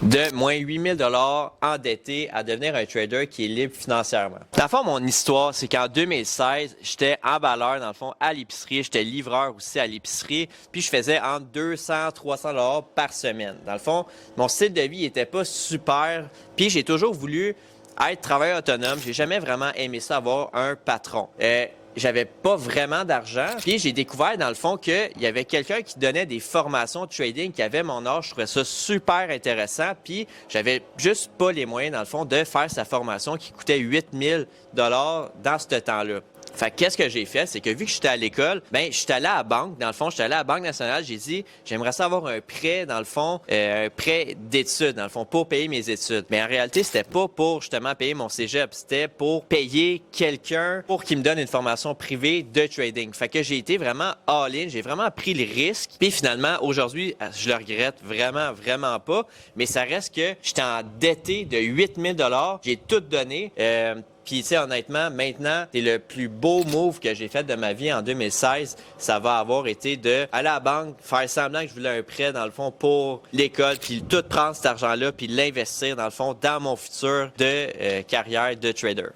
De moins 8 000 endetté à devenir un trader qui est libre financièrement. Dans le fond, mon histoire, c'est qu'en 2016, j'étais emballeur, dans le fond, à l'épicerie. J'étais livreur aussi à l'épicerie. Puis je faisais entre 200 300 par semaine. Dans le fond, mon style de vie n'était pas super. Puis j'ai toujours voulu être travailleur autonome. J'ai jamais vraiment aimé ça, avoir un patron. J'avais pas vraiment d'argent. Puis j'ai découvert, dans le fond, qu'il y avait quelqu'un qui donnait des formations de trading qui avait mon âge. Je trouvais ça super intéressant. Puis j'avais juste pas les moyens, dans le fond, de faire sa formation qui coûtait 8 000 dans ce temps-là. Fait que qu'est-ce que j'ai fait, c'est que vu que j'étais à l'école, ben j'étais allé à la banque. Dans le fond, j'étais allé à la Banque nationale, j'ai dit, j'aimerais ça avoir un prêt, dans le fond, un prêt d'études, dans le fond, pour payer mes études. Mais en réalité, c'était pas pour justement payer mon cégep, c'était pour payer quelqu'un pour qu'il me donne une formation privée de trading. Fait que j'ai été vraiment all-in, j'ai vraiment pris le risque. Puis finalement, aujourd'hui, je le regrette vraiment pas, mais ça reste que j'étais endetté de 8 000 j'ai tout donné. Puis, tu sais, honnêtement, maintenant, c'est le plus beau move que j'ai fait de ma vie en 2016. Ça va avoir été d'aller à la banque, faire semblant que je voulais un prêt, dans le fond, pour l'école, puis tout prendre cet argent-là, puis l'investir, dans le fond, dans mon futur de carrière de trader.